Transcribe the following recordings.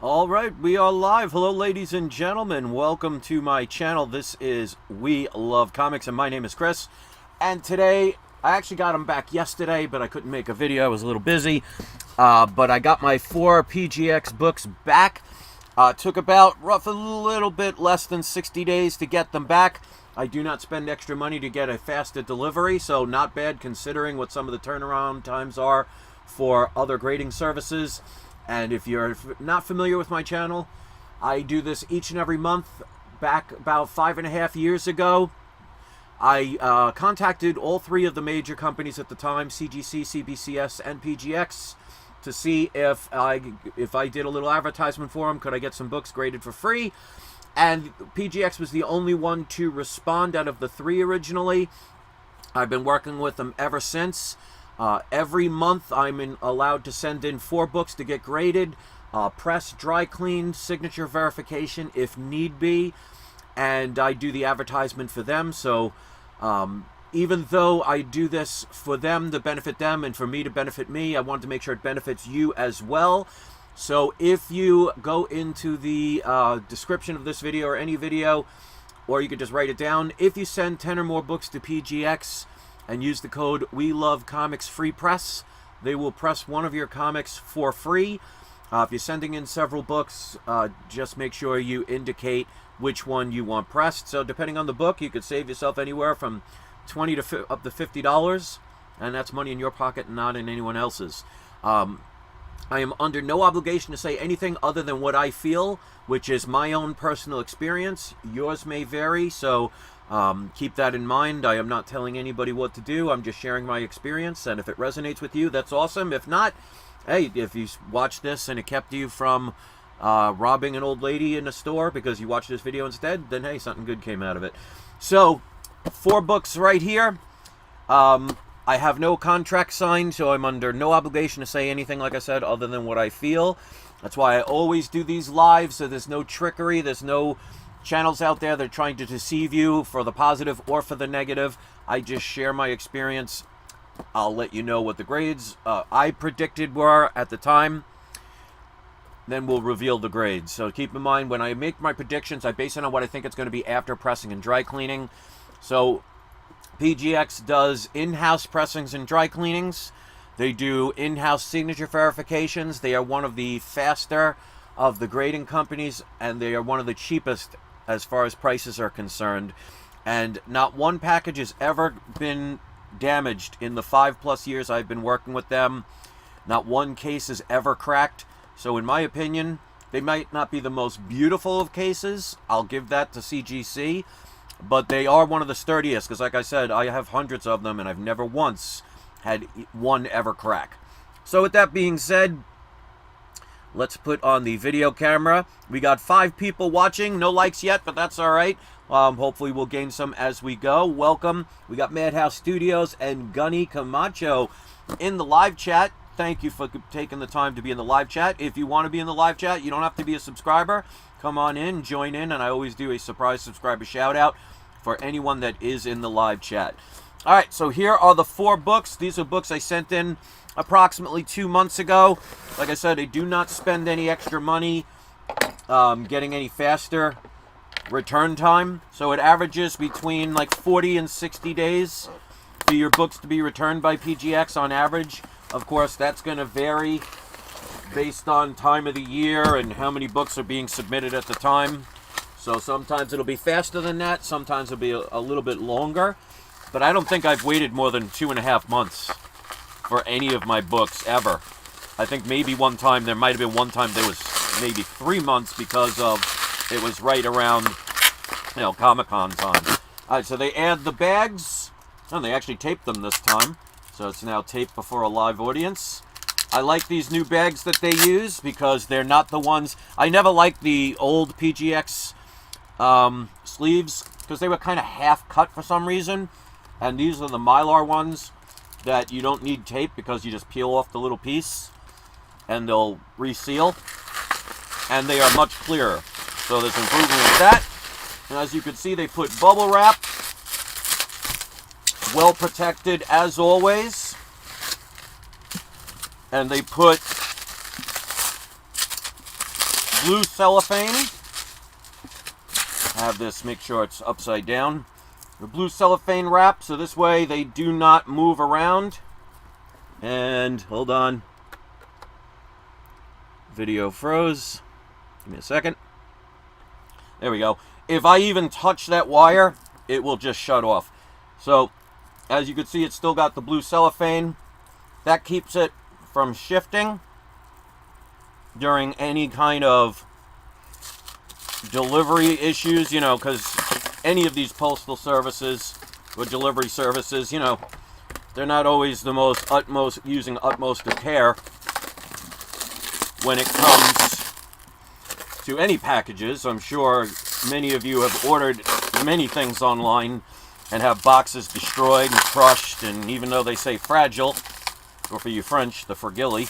All right, we are live. Hello, ladies and gentlemen. Welcome to my channel. This is We Love Comics, and my name is Chris. And today, I actually got them back yesterday, but I couldn't make a video. I was a little busy. But I got my 4 PGX books back. Took about a little bit less than 60 days to get them back. I do not spend extra money to get a faster delivery, so not bad considering what some of the turnaround times are for other grading services. And if you're not familiar with my channel, I do this each and every month. Back about 5.5 years ago, I contacted all 3 of the major companies at the time, CGC, CBCS, and PGX, to see if I did a little advertisement for them, could I get some books graded for free? And PGX was the only one to respond out of the 3 originally. I've been working with them ever since. Every month I'm allowed to send in 4 books to get graded, press, dry clean, signature verification if need be, and I do the advertisement for them. So even though I do this for them to benefit them and for me to benefit me, I want to make sure it benefits you as well. So if you go into the description of this video or any video, or you could just write it down, if you send 10 or more books to PGX and use the code We Love Comics Free Press, they will press one of your comics for free. If you're sending in several books, just make sure you indicate which one you want pressed. So depending on the book, you could save yourself anywhere from $20 to up to $50, and that's money in your pocket, not in anyone else's. I am under no obligation to say anything other than what I feel, which is my own personal experience. Yours may vary, so keep that in mind. I am not telling anybody what to do. I'm just sharing my experience, and if it resonates with you, that's awesome. If not, hey, if you watch this and it kept you from robbing an old lady in a store because you watched this video instead, then hey, something good came out of it. So, 4 books right here. I have no contract signed, so I'm under no obligation to say anything, like I said, other than what I feel. That's why I always do these live, so there's no trickery, there's no channels out there that are trying to deceive you for the positive or for the negative. I just share my experience. I'll let you know what the grades I predicted were at the time. Then we'll reveal the grades. So keep in mind, when I make my predictions, I base it on what I think it's going to be after pressing and dry cleaning. So PGX does in-house pressings and dry cleanings. They do in-house signature verifications. They are one of the faster of the grading companies, and they are one of the cheapest as far as prices are concerned. And not one package has ever been damaged in the 5+ years I've been working with them. Not one case has ever cracked. So in my opinion, they might not be the most beautiful of cases. I'll give that to CGC. But they are one of the sturdiest, because like I said, I have hundreds of them, and I've never once had one ever crack. So with that being said, let's put on the video camera. We got 5 people watching. No likes yet, but that's all right. Hopefully we'll gain some as we go. Welcome. We got Madhouse Studios and Gunny Camacho in the live chat. Thank you for taking the time to be in the live chat. If you want to be in the live chat, you don't have to be a subscriber. Come on in, join in, and I always do a surprise subscriber shout out for anyone that is in the live chat. All right, so here are the 4 books. These are books I sent in approximately 2 months ago. Like I said, I do not spend any extra money getting any faster return time. So it averages between like 40 and 60 days for your books to be returned by PGX on average. Of course, that's going to vary based on time of the year and how many books are being submitted at the time. So sometimes it'll be faster than that, sometimes it'll be a little bit longer. But I don't think I've waited more than 2.5 months for any of my books ever. I think maybe one time, there might have been one time there was maybe 3 months because of it was right around, you know, Comic-Con time. All right, so they add the bags, and they actually taped them this time. So it's now taped before a live audience. I like these new bags that they use because they're not the ones... I never liked the old PGX sleeves because they were kind of half cut for some reason. And these are the Mylar ones that you don't need tape because you just peel off the little piece and they'll reseal. And they are much clearer. So there's improvement with that. And as you can see, they put bubble wrap. Well protected as always. And they put blue cellophane. Have this, make sure it's upside down. The blue cellophane wrap, so this way they do not move around. And, hold on. Video froze. Give me a second. There we go. If I even touch that wire, it will just shut off. So, as you can see, it's still got the blue cellophane. That keeps it from shifting during any kind of delivery issues, you know, because any of these postal services or delivery services, you know, they're not always the using utmost of care when it comes to any packages. I'm sure many of you have ordered many things online and have boxes destroyed and crushed, and even though they say fragile, or for you French, the fragile,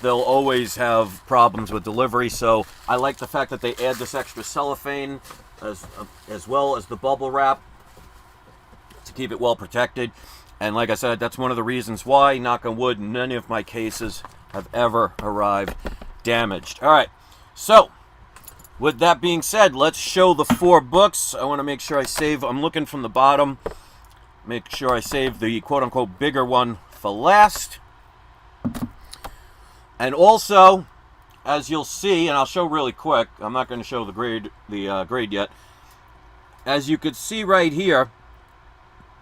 they'll always have problems with delivery. So I like the fact that they add this extra cellophane as well as the bubble wrap to keep it well protected. And like I said, that's one of the reasons why, knock on wood, none of my cases have ever arrived damaged. All right, so with that being said, let's show the 4 books. I want to make sure I save, I'm looking from the bottom, make sure I save the quote-unquote bigger one for last. And also, as you'll see, and I'll show really quick, I'm not going to show the grade yet. As you could see right here,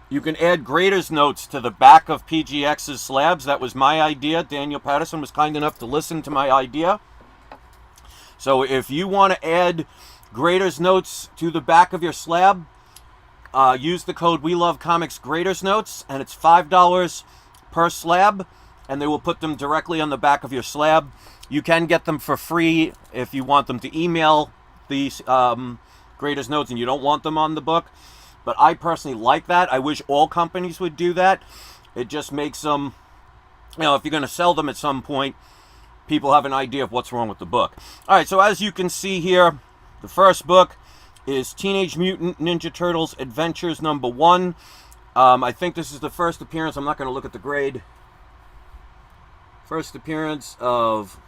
you can add grader's notes to the back of PGX's slabs. That was my idea. Daniel Patterson was kind enough to listen to my idea. So if you want to add grader's notes to the back of your slab, use the code WeLoveComics Grader's Notes, and it's $5 per slab, and they will put them directly on the back of your slab. You can get them for free if you want them to email these grader's notes and you don't want them on the book. But I personally like that. I wish all companies would do that. It just makes them, you know, if you're going to sell them at some point, people have an idea of what's wrong with the book. All right, so as you can see here, the first book is Teenage Mutant Ninja Turtles Adventures #1. I think this is the first appearance. I'm not going to look at the grade. First appearance of,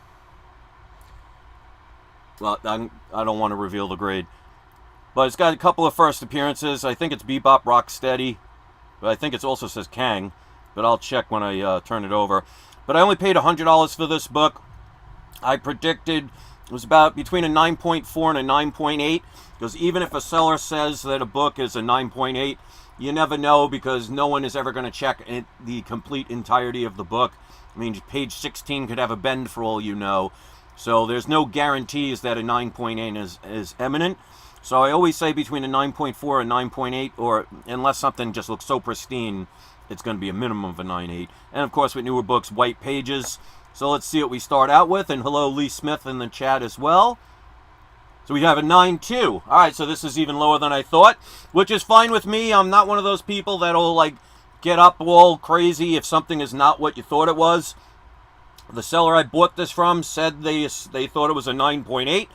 well, I don't want to reveal the grade. But it's got a couple of first appearances. I think it's Bebop, Rocksteady. But I think it also says Kang. But I'll check when I turn it over. But I only paid $100 for this book. I predicted it was about between a 9.4 and a 9.8. Because even if a seller says that a book is a 9.8, you never know, because no one is ever going to check the complete entirety of the book. I mean, page 16 could have a bend for all you know. So there's no guarantees that a 9.8 is imminent. So I always say between a 9.4 and 9.8, or unless something just looks so pristine, it's going to be a minimum of a 9.8. And of course, with newer books, white pages. So let's see what we start out with. And hello, Lee Smith in the chat as well. So we have a 9.2. All right, so this is even lower than I thought, which is fine with me. I'm not one of those people that'll like get up all crazy if something is not what you thought it was. The seller I bought this from said they thought it was a 9.8.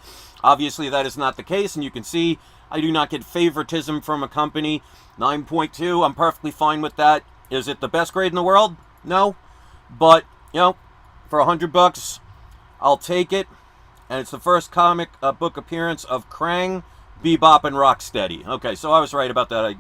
Obviously, that is not the case, and you can see I do not get favoritism from a company. 9.2, I'm perfectly fine with that. Is it the best grade in the world? No. But, you know, for $100, I'll take it. And it's the first comic book appearance of Krang, Bebop, and Rocksteady. Okay, so I was right about that.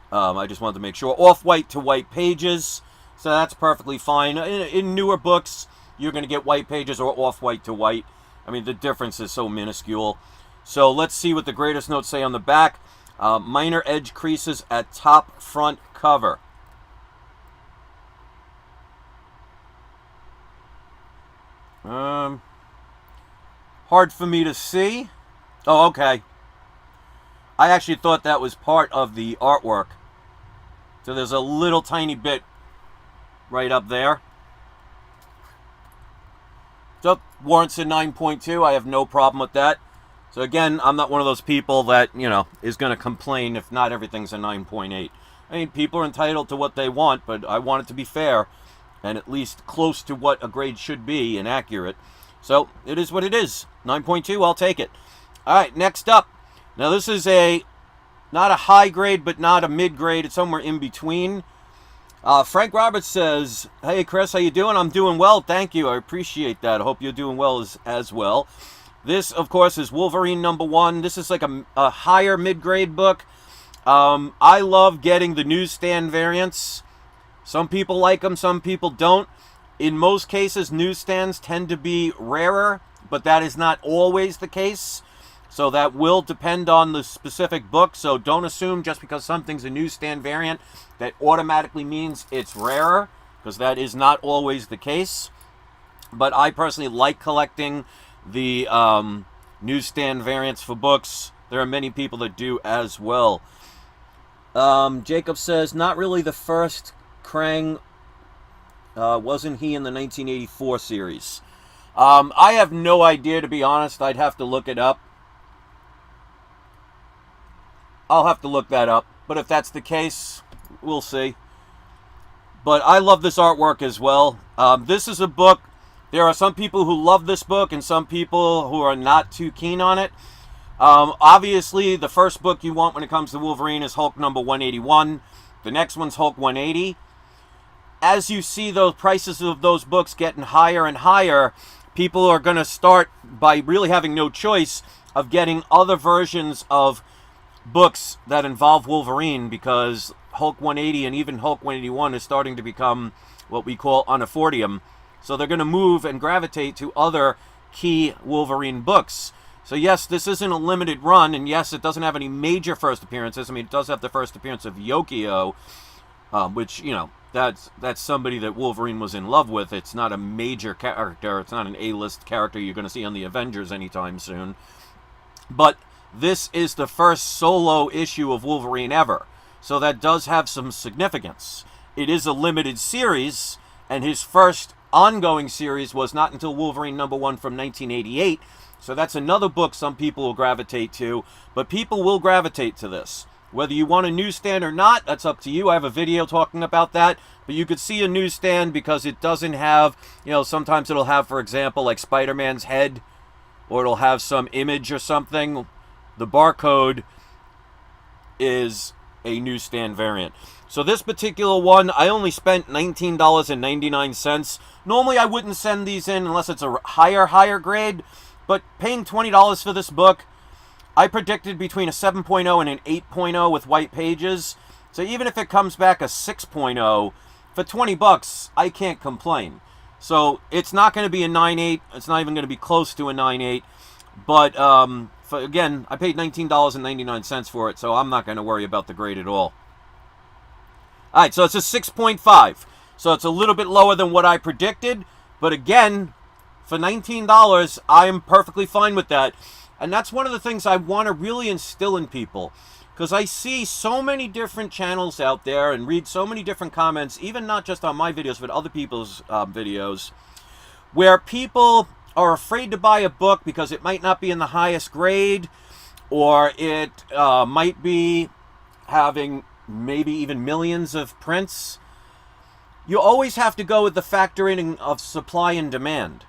I just wanted to make sure. Off-white to white pages, so that's perfectly fine. In newer books, you're going to get white pages or off-white to white. I mean, the difference is so minuscule. So let's see what the greatest notes say on the back. Minor edge creases at top front cover. Hard for me to see. Oh, okay. I actually thought that was part of the artwork. So there's a little tiny bit right up there. So warrants a 9.2. I have no problem with that. So again, I'm not one of those people that, you know, is going to complain if not everything's a 9.8. I mean, people are entitled to what they want, but I want it to be fair and at least close to what a grade should be and accurate. So it is what it is. 9.2, I'll take it. All right, next up. Now this is not a high grade, but not a mid grade. It's somewhere in between. Frank Roberts says, "Hey Chris, how you doing? I'm doing well, thank you. I appreciate that. I hope you're doing well as well." This, of course, is Wolverine #1. This is like a higher mid-grade book. I love getting the newsstand variants. Some people like them, some people don't. In most cases, newsstands tend to be rarer, but that is not always the case. So that will depend on the specific book. So don't assume just because something's a newsstand variant that automatically means it's rarer, because that is not always the case. But I personally like collecting the newsstand variants for books. There are many people that do as well. Jacob says, not really the first Krang. Wasn't he in the 1984 series? I have no idea, to be honest. I'd have to look it up. I'll have to look that up. But if that's the case, we'll see. But I love this artwork as well. This is a book. There are some people who love this book and some people who are not too keen on it. Obviously, the first book you want when it comes to Wolverine is Hulk number 181. The next one's Hulk 180. As you see those prices of those books getting higher and higher, people are going to start, by really having no choice, of getting other versions of books that involve Wolverine, because Hulk 180 and even Hulk 181 is starting to become what we call unaffordable. So they're going to move and gravitate to other key Wolverine books. So yes, this isn't a limited run, and yes, it doesn't have any major first appearances. I mean, it does have the first appearance of Yokio, which, you know, that's somebody that Wolverine was in love with. It's not a major character. It's not an A-list character you're going to see on the Avengers anytime soon. But this is the first solo issue of Wolverine ever. So that does have some significance. It is a limited series, and his first ongoing series was not until Wolverine #1 from 1988. So that's another book some people will gravitate to. But people will gravitate to this. Whether you want a newsstand or not, that's up to you. I have a video talking about that. But you could see a newsstand because it doesn't have, you know, sometimes it'll have, for example, like Spider-Man's head, or it'll have some image or something. The barcode is a newsstand variant. So this particular one, I only spent $19.99. Normally I wouldn't send these in unless it's a higher grade. But paying $20 for this book, I predicted between a 7.0 and an 8.0 with white pages. So even if it comes back a 6.0, for 20 bucks, I can't complain. So it's not going to be a 9.8. It's not even going to be close to a 9.8. But again, I paid $19.99 for it, so I'm not going to worry about the grade at all. All right, so it's a 6.5. So it's a little bit lower than what I predicted. But again, for $19, I'm perfectly fine with that. And that's one of the things I want to really instill in people. Because I see so many different channels out there and read so many different comments, even not just on my videos, but other people's videos, where people are afraid to buy a book because it might not be in the highest grade, or it might be having maybe even millions of prints. You always have to go with the factoring of supply and demand.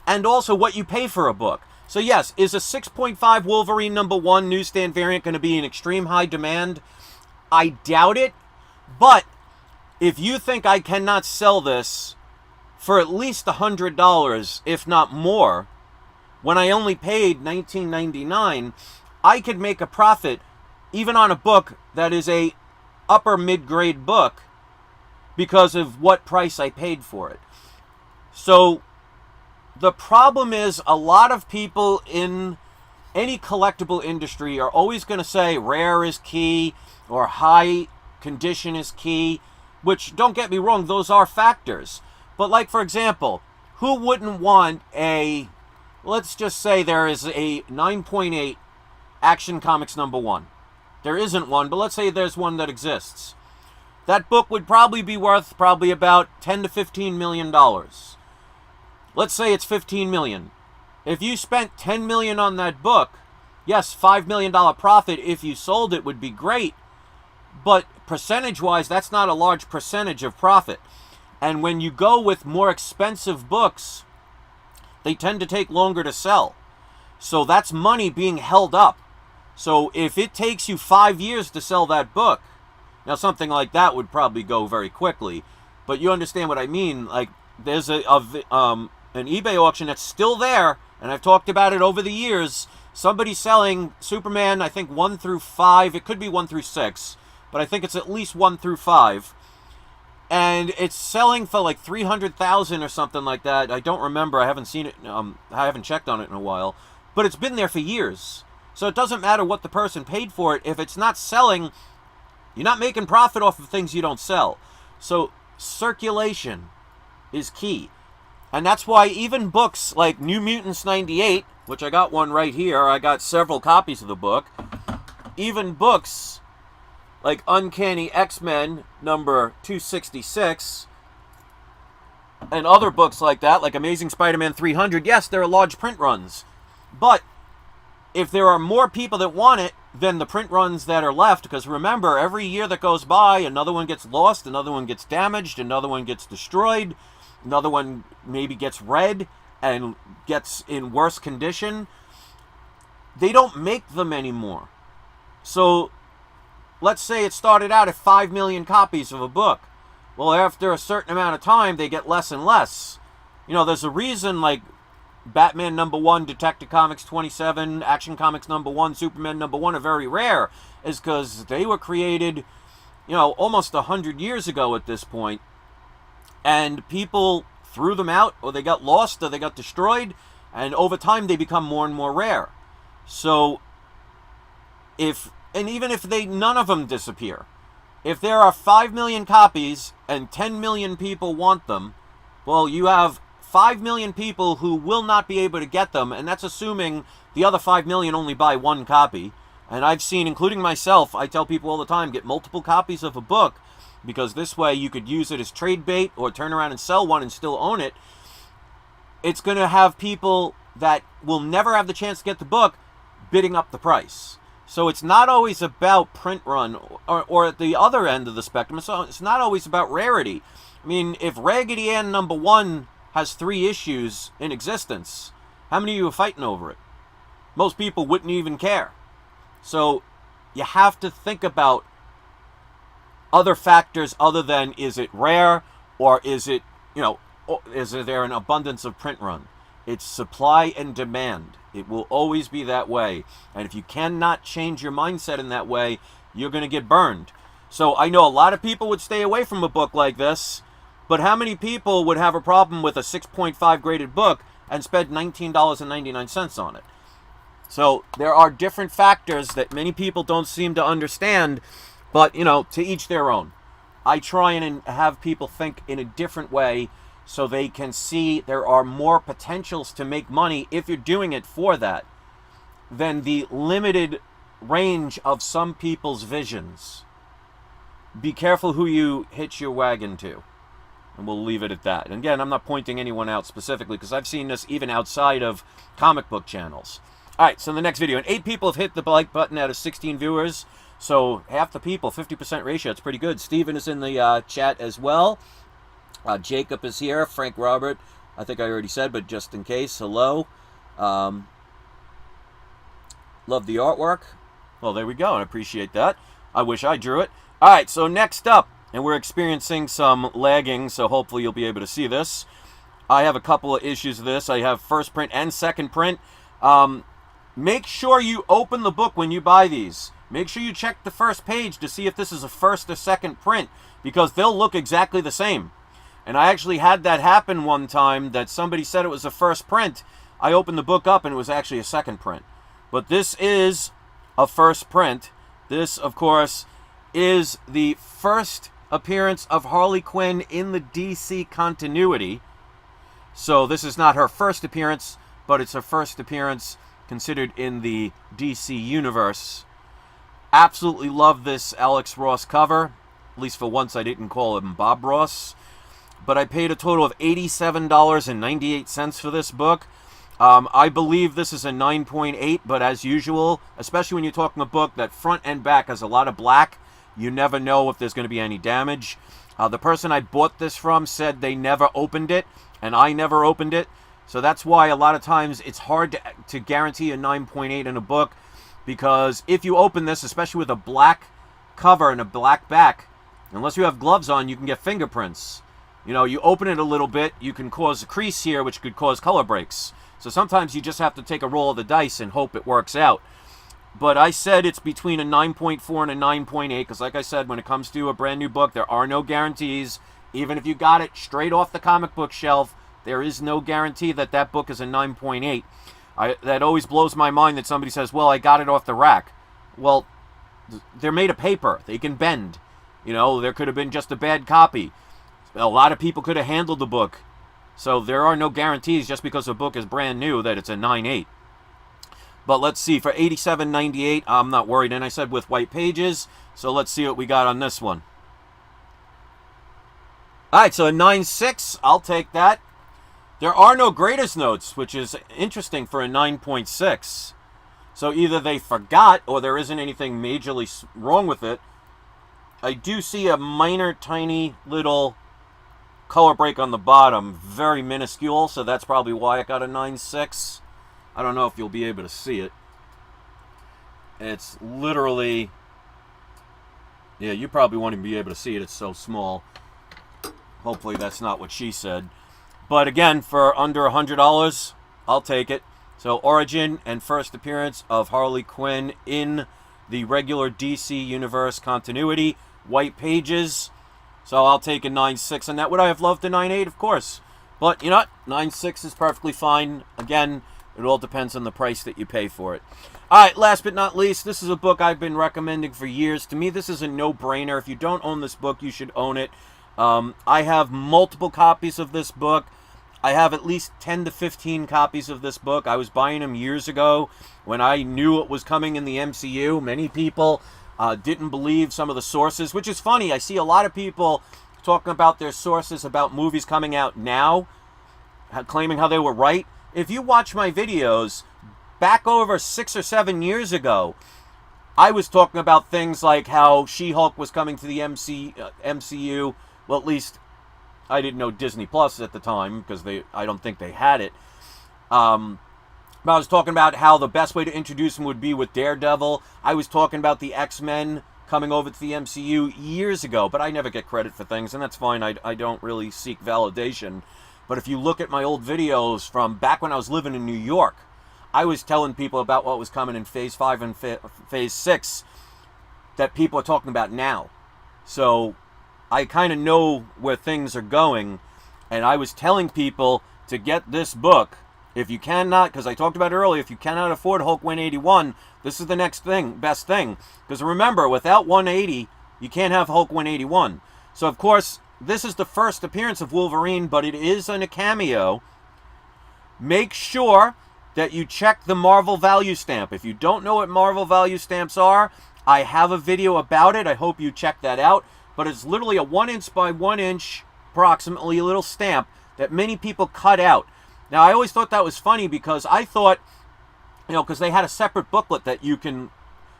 And also what you pay for a book. So yes, is a 6.5 Wolverine #1 newsstand variant going to be in extreme high demand? I doubt it. But if you think I cannot sell this for at least $100, if not more, when I only paid $19.99, I could make a profit even on a book that is a upper mid-grade book because of what price I paid for it. So the problem is, a lot of people in any collectible industry are always going to say rare is key or high condition is key, which, don't get me wrong, those are factors. But like, for example, who wouldn't want a, let's just say there is a 9.8 Action Comics #1. There isn't one, but let's say there's one that exists. That book would probably be worth about $10 to $15 million. Let's say it's $15 million. If you spent $10 million on that book, yes, $5 million profit if you sold it would be great. But percentage-wise, that's not a large percentage of profit. And when you go with more expensive books, they tend to take longer to sell. So that's money being held up. So if it takes you 5 years to sell that book, Now, something like that would probably go very quickly, but you understand what I mean. Like, there's an eBay auction that's still there, and I've talked about it over the years. Somebody's selling Superman, I think 1 through 5. It could be 1 through 6, but I think it's at least 1 through 5. And it's selling for like $300,000 or something like that. I don't remember. I haven't seen it. I haven't checked on it in a while. But it's been there for years. So it doesn't matter what the person paid for it. If it's not selling, you're not making profit off of things you don't sell. So circulation is key. And that's why even books like New Mutants 98, which I got one right here. I got several copies of the book. Even books like Uncanny X-Men number 266 and other books like that, like Amazing Spider-Man 300, yes, there are large print runs. But if there are more people that want it than the print runs that are left, because remember, every year that goes by, another one gets lost, another one gets damaged, another one gets destroyed, another one maybe gets read and gets in worse condition. They don't make them anymore. So let's say it started out at 5 million copies of a book. Well, after a certain amount of time, they get less and less. You know, there's a reason, like Batman #1, Detective Comics 27, Action Comics #1, Superman #1 are very rare, is because they were created, you know, almost 100 years ago at this point. And people threw them out, or they got lost, or they got destroyed, and over time they become more and more rare. So even if none of them disappear, if there are 5 million copies and 10 million people want them, well, you have 5 million people who will not be able to get them, and that's assuming the other 5 million only buy one copy. And I've seen, including myself, I tell people all the time, get multiple copies of a book, because this way you could use it as trade bait or turn around and sell one and still own it. It's going to have people that will never have the chance to get the book bidding up the price. So it's not always about print run, or at the other end of the spectrum, so it's not always about rarity. I mean, if Raggedy Ann #1 has 3 issues in existence, how many of you are fighting over it? Most people wouldn't even care. So you have to think about other factors other than, is it rare, or is it, you know, is there an abundance of print run? It's supply and demand. It will always be that way. And if you cannot change your mindset in that way, you're going to get burned. So I know a lot of people would stay away from a book like this, but how many people would have a problem with a 6.5 graded book and spend $19.99 on it? So there are different factors that many people don't seem to understand, but, you know, to each their own. I try and have people think in a different way so they can see there are more potentials to make money if you're doing it for that than the limited range of some people's visions. Be careful who you hitch your wagon to. And we'll leave it at that. And again, I'm not pointing anyone out specifically, because I've seen this even outside of comic book channels. Alright, so in the next video, and 8 people have hit the like button out of 16 viewers. So half the people, 50% ratio. It's pretty good. Steven is in the chat as well. Jacob is here. Frank Robert, I think I already said, but just in case, hello. Love the artwork. Well, there we go. I appreciate that. I wish I drew it. Alright, so next up, and we're experiencing some lagging, so hopefully you'll be able to see this. I have a couple of issues with this. I have first print and second print. Make sure you open the book when you buy these. Make sure you check the first page to see if this is a first or second print, because they'll look exactly the same. And I actually had that happen one time, that somebody said it was a first print. I opened the book up and it was actually a second print. But this is a first print. This, of course, is the first appearance of Harley Quinn in the DC continuity. So this is not her first appearance, but it's her first appearance considered in the DC universe. Absolutely love this Alex Ross cover. At least for once I didn't call him Bob Ross. But I paid a total of $87.98 for this book. I believe this is a 9.8, but as usual, especially when you're talking a book that front and back has a lot of black, you never know if there's going to be any damage. The person I bought this from said they never opened it, and I never opened it. So that's why a lot of times it's hard to guarantee a 9.8 in a book, because if you open this, especially with a black cover and a black back, unless you have gloves on, you can get fingerprints. You know, you open it a little bit, you can cause a crease here, which could cause color breaks. So sometimes you just have to take a roll of the dice and hope it works out. But I said it's between a 9.4 and a 9.8, because like I said, when it comes to a brand new book, there are no guarantees. Even if you got it straight off the comic book shelf, there is no guarantee that that book is a 9.8. That always blows my mind that somebody says, well, I got it off the rack. Well, they're made of paper. They can bend. You know, there could have been just a bad copy. A lot of people could have handled the book. So there are no guarantees just because a book is brand new that it's a 9.8. But let's see, for $87.98, I'm not worried. And I said with white pages, so let's see what we got on this one. All right, so a 9.6, I'll take that. There are no graders notes, which is interesting for a 9.6. So either they forgot or there isn't anything majorly wrong with it. I do see a minor, tiny little color break on the bottom, very minuscule, so that's probably why I got a 9.6. I don't know if you'll be able to see it. It's literally, yeah, you probably won't even be able to see it. It's so small. Hopefully that's not what she said. But again, for under $100, I'll take it. So origin and first appearance of Harley Quinn in the regular DC Universe continuity. White pages. So I'll take a 9.6 on that. Would I have loved a 9.8? Of course. But you know what? 9.6 is perfectly fine. Again, it all depends on the price that you pay for it. All right, last but not least, this is a book I've been recommending for years. To me, this is a no-brainer. If you don't own this book, you should own it. I have multiple copies of this book. I have at least 10 to 15 copies of this book. I was buying them years ago when I knew it was coming in the MCU. Many people didn't believe some of the sources, which is funny. I see a lot of people talking about their sources about movies coming out now, claiming how they were right. If you watch my videos back over 6 or 7 years ago, I was talking about things like how She-Hulk was coming to the MCU. Well, at least I didn't know Disney Plus at the time because I don't think they had it. But I was talking about how the best way to introduce him would be with Daredevil. I was talking about the X-Men coming over to the MCU years ago, but I never get credit for things, and that's fine. I don't really seek validation. But if you look at my old videos from back when I was living in New York, I was telling people about what was coming in Phase 5 and Phase 6 that people are talking about now. So I kind of know where things are going, and I was telling people to get this book. If you cannot, because I talked about it earlier, if you cannot afford Hulk 181, this is the next thing, best thing. Because remember, without 180, you can't have Hulk 181. So, of course, this is the first appearance of Wolverine, but it is in a cameo. Make sure that you check the Marvel value stamp. If you don't know what Marvel value stamps are, I have a video about it. I hope you check that out. But it's literally a 1 inch by 1 inch, approximately, a little stamp that many people cut out. Now, I always thought that was funny because I thought, you know, because they had a separate booklet that you couldn't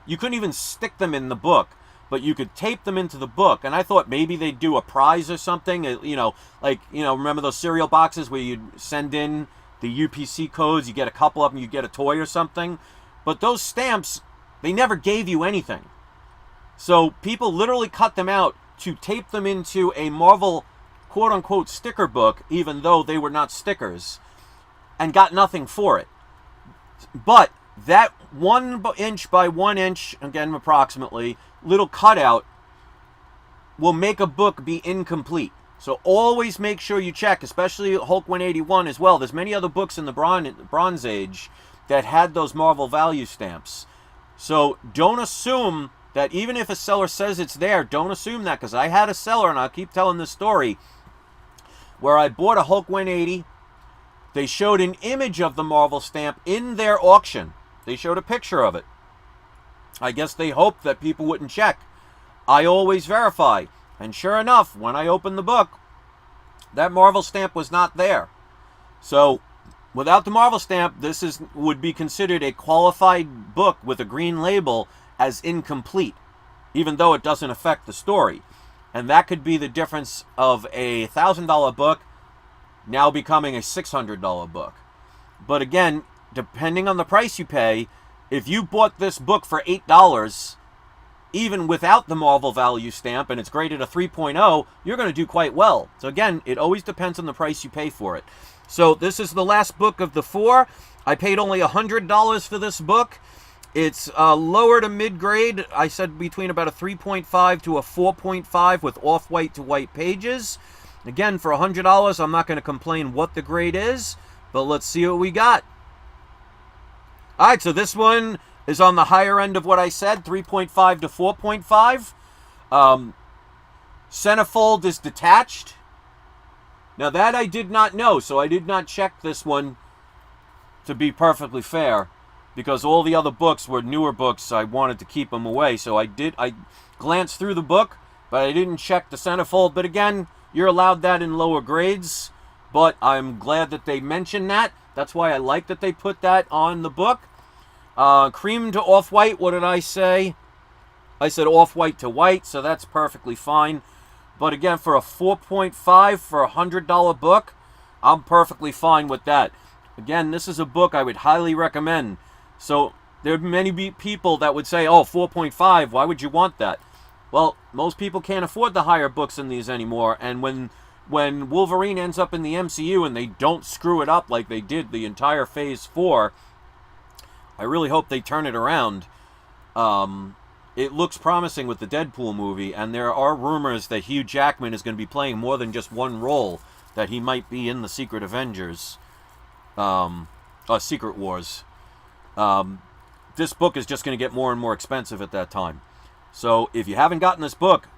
even stick them in the book, but you could tape them into the book. And I thought maybe they'd do a prize or something, you know, like, you know, remember those cereal boxes where you'd send in the UPC codes, you get a couple of them, you get a toy or something. But those stamps, they never gave you anything. So people literally cut them out to tape them into a Marvel quote-unquote sticker book, even though they were not stickers, and got nothing for it. But that 1 inch by 1 inch, again approximately, little cutout will make a book be incomplete. So always make sure you check, especially Hulk 181 as well. There's many other books in the Bronze Age that had those Marvel value stamps. So don't assume that even if a seller says it's there, don't assume that, because I had a seller, and I'll keep telling this story, where I bought a Hulk 180. They showed an image of the Marvel stamp in their auction. They showed a picture of it. I guess they hoped that people wouldn't check. I always verify. And sure enough, when I opened the book, that Marvel stamp was not there. So, without the Marvel stamp, this would be considered a qualified book with a green label as incomplete, even though it doesn't affect the story. And that could be the difference of a $1,000 book now becoming a $600 book. But again, depending on the price you pay, if you bought this book for $8, even without the Marvel value stamp, and it's graded a 3.0, you're going to do quite well. So again, it always depends on the price you pay for it. So this is the last book of the 4. I paid only $100 for this book. It's lower to mid-grade. I said between about a 3.5 to a 4.5 with off-white to white pages. Again, for $100, I'm not going to complain what the grade is, but let's see what we got. All right, so this one is on the higher end of what I said, 3.5 to 4.5. Centerfold is detached. Now that I did not know, so I did not check this one, to be perfectly fair, because all the other books were newer books. I wanted to keep them away, so I glanced through the book, but I didn't check the centerfold. But again, you're allowed that in lower grades, but I'm glad that they mentioned that. That's why I like that they put that on the book. Cream to off-white, what did I say? I said off-white to white, so that's perfectly fine. But again, for a 4.5 for a $100 book, I'm perfectly fine with that. Again, this is a book I would highly recommend. So there are many people that would say, oh, 4.5, why would you want that? Well, most people can't afford the higher books in these anymore. And when Wolverine ends up in the MCU and they don't screw it up like they did the entire Phase 4, I really hope they turn it around. It looks promising with the Deadpool movie, and there are rumors that Hugh Jackman is going to be playing more than just one role, that he might be in the Secret Avengers, Secret Wars. This book is just going to get more and more expensive at that time. So if you haven't gotten this book,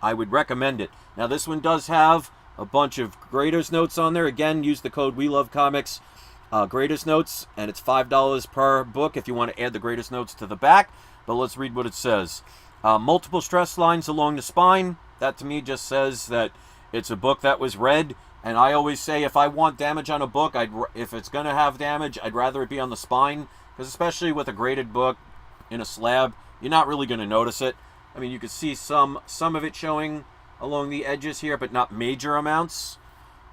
I would recommend it. Now this one does have a bunch of graders notes on there. Again, use the code WeLoveComics. Greatest notes, and it's $5 per book if you want to add the greatest notes to the back. But let's read what it says. Multiple stress lines along the spine. That to me just says that it's a book that was read. And I always say if I want damage on a book, if it's going to have damage, I'd rather it be on the spine. Because especially with a graded book in a slab, you're not really going to notice it. I mean, you could see some of it showing along the edges here, but not major amounts.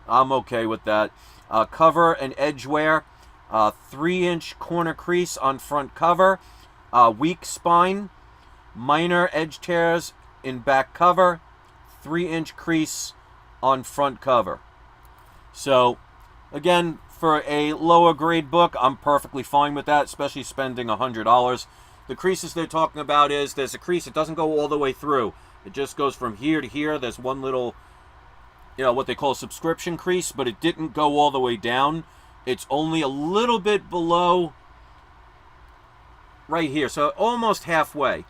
I'm okay with that. Cover and edge wear, 3-inch corner crease on front cover, weak spine, minor edge tears in back cover, 3-inch crease on front cover. So, again, for a lower grade book, I'm perfectly fine with that, especially spending $100. The creases they're talking about is there's a crease, it doesn't go all the way through. It just goes from here to here. There's one little, what they call a subscription crease, but it didn't go all the way down. It's only a little bit below right here, so almost halfway.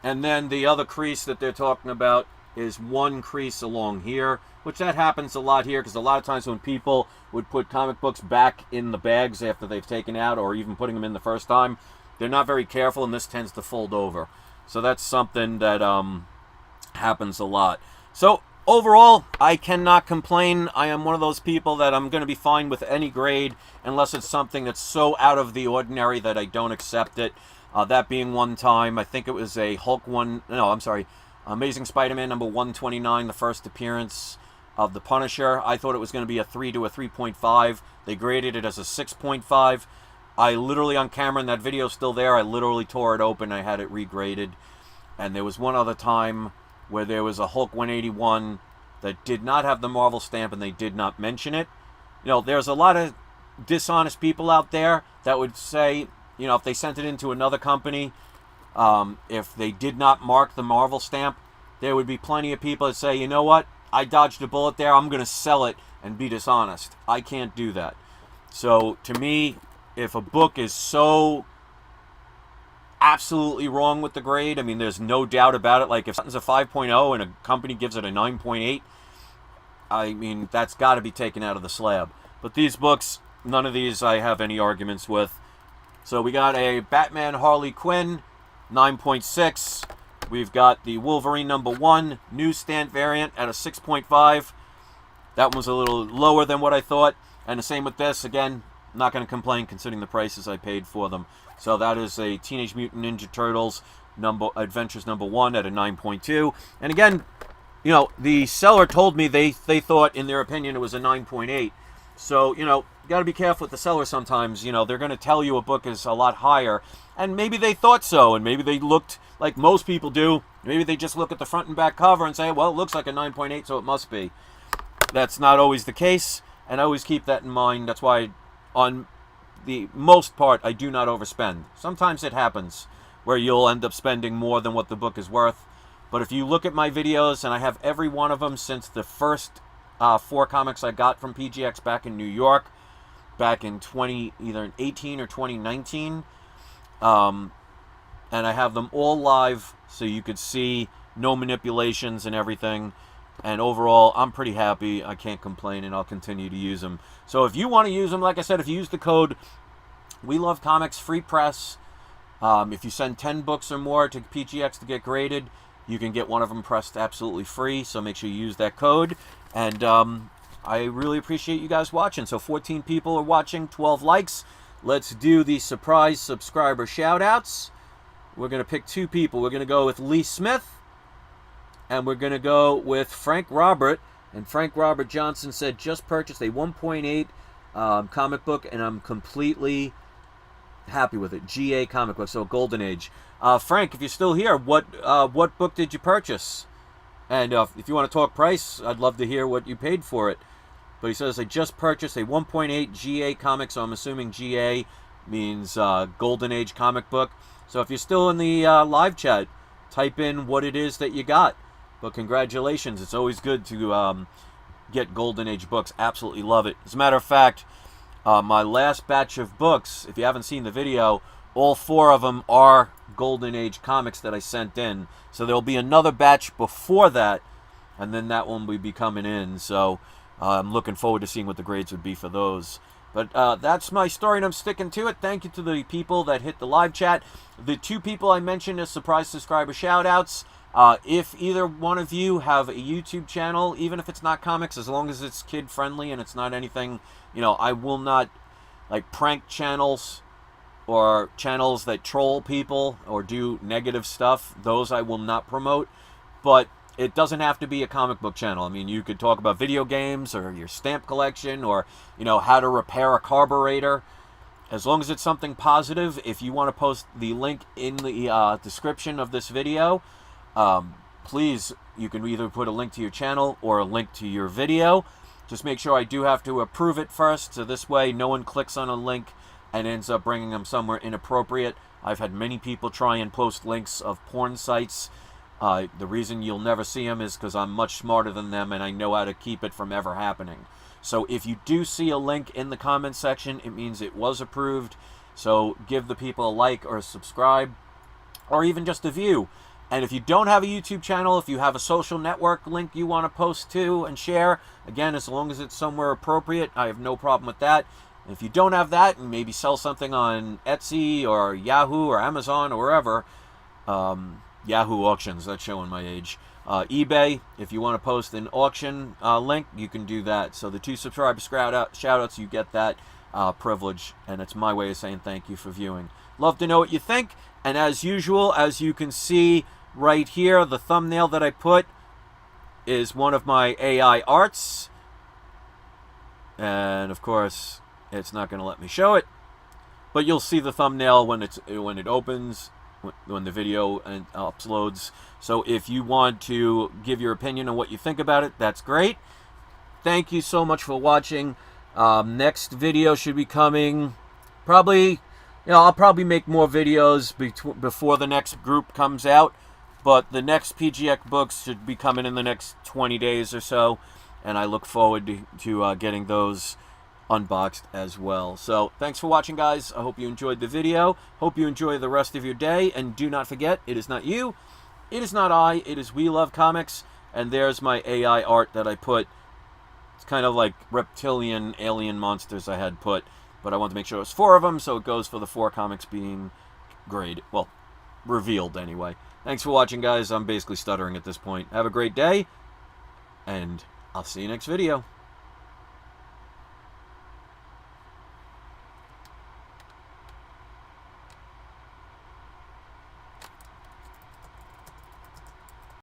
And then the other crease that they're talking about is one crease along here, which that happens a lot here, because a lot of times when people would put comic books back in the bags after they've taken out, or even putting them in the first time, they're not very careful, and this tends to fold over. So that's something that happens a lot. So overall, I cannot complain. I am one of those people that I'm going to be fine with any grade unless it's something that's so out of the ordinary that I don't accept it. That being one time, I think it was a Amazing Spider-Man number 129, the first appearance of the Punisher. I thought it was going to be a 3 to a 3.5. They graded it as a 6.5. I literally, on camera, and that video's still there, I literally tore it open. I had it regraded. And there was one other time where there was a Hulk 181 that did not have the Marvel stamp and they did not mention it. There's a lot of dishonest people out there that would say, if they sent it into another company, if they did not mark the Marvel stamp, there would be plenty of people that say, you know what, I dodged a bullet there, I'm going to sell it and be dishonest. I can't do that. So, to me, if a book is so absolutely wrong with the grade, I mean, there's no doubt about it. Like, if something's a 5.0 and a company gives it a 9.8, I mean, that's got to be taken out of the slab. But these books, none of these I have any arguments with. So we got a Batman Harley Quinn, 9.6. We've got the Wolverine number 1, newsstand variant at a 6.5. That one was a little lower than what I thought. And the same with this. Again, I'm not going to complain considering the prices I paid for them. So that is a Teenage Mutant Ninja Turtles Adventures number 1 at a 9.2. And again, the seller told me they thought, in their opinion, it was a 9.8. So, you know, you got to be careful with the seller sometimes. You know, they're going to tell you a book is a lot higher, and maybe they thought so, and maybe they looked like most people do. Maybe they just look at the front and back cover and say, well, it looks like a 9.8, so it must be. That's not always the case, and I always keep that in mind. That's why, on the most part, I do not overspend. Sometimes it happens where you'll end up spending more than what the book is worth. But if you look at my videos, and I have every one of them since the first 4 comics I got from PGX back in New York, back in either 18 or 2019, and I have them all live, so you could see no manipulations and everything. And overall, I'm pretty happy. I can't complain, and I'll continue to use them. So if you want to use them, like I said, if you use the code We Love Comics Free Press, if you send 10 books or more to PGX to get graded, you can get one of them pressed absolutely free. So make sure you use that code. And I really appreciate you guys watching. So 14 people are watching, 12 likes. Let's do the surprise subscriber shout-outs. We're going to pick 2 people. We're going to go with Lee Smith. And we're going to go with Frank Robert. And Frank Robert Johnson said, just purchased a 1.8 comic book, and I'm completely happy with it. GA comic book, so Golden Age. Frank, if you're still here, what book did you purchase? And if you want to talk price, I'd love to hear what you paid for it. But he says, I just purchased a 1.8 GA comic, so I'm assuming GA means Golden Age comic book. So if you're still in the live chat, type in what it is that you got. But congratulations, it's always good to get Golden Age books. Absolutely love it. As a matter of fact, my last batch of books, if you haven't seen the video, all 4 of them are Golden Age comics that I sent in. So there'll be another batch before that, and then that one will be coming in. So I'm looking forward to seeing what the grades would be for those. But that's my story, and I'm sticking to it. Thank you to the people that hit the live chat. The 2 people I mentioned as surprise subscriber shout-outs. If either one of you have a YouTube channel, even if it's not comics, as long as it's kid-friendly and it's not anything, you know, I will not, like, prank channels or channels that troll people or do negative stuff. Those I will not promote. But it doesn't have to be a comic book channel. I mean, you could talk about video games or your stamp collection or, you know, how to repair a carburetor. As long as it's something positive, if you want to post the link in the description of this video, please, you can either put a link to your channel or a link to your video. Just make sure I do have to approve it first, so this way no one clicks on a link and ends up bringing them somewhere inappropriate. I've had many people try and post links of porn sites. The reason you'll never see them is because I'm much smarter than them and I know how to keep it from ever happening. So if you do see a link in the comment section, it means it was approved. So give the people a like or a subscribe or even just a view. And if you don't have a YouTube channel, if you have a social network link you want to post to and share, again, as long as it's somewhere appropriate, I have no problem with that. And if you don't have that and maybe sell something on Etsy or Yahoo or Amazon or wherever, Yahoo auctions, that's showing my age. eBay, if you want to post an auction link, you can do that. So the 2 subscriber shout-outs, you get that privilege, and it's my way of saying thank you for viewing. Love to know what you think, and as usual, as you can see right here, the thumbnail that I put is one of my AI arts, and of course, it's not going to let me show it, but you'll see the thumbnail when it opens, when the video uploads. So if you want to give your opinion on what you think about it, that's great. Thank you so much for watching. Next video should be coming probably, I'll probably make more videos before the next group comes out, but the next PGX books should be coming in the next 20 days or so, and I look forward to getting those unboxed as well. So thanks for watching, guys. I hope you enjoyed the video. Hope you enjoy the rest of your day, and do not forget, it is not you, it is not I, it is We Love Comics. And there's my AI art that I put. It's kind of like reptilian alien monsters I had put, but I wanted to make sure it was 4 of them, so it goes for the 4 comics being graded, well, revealed anyway. Thanks for watching, guys. I'm basically stuttering at this point. Have a great day, and I'll see you next video.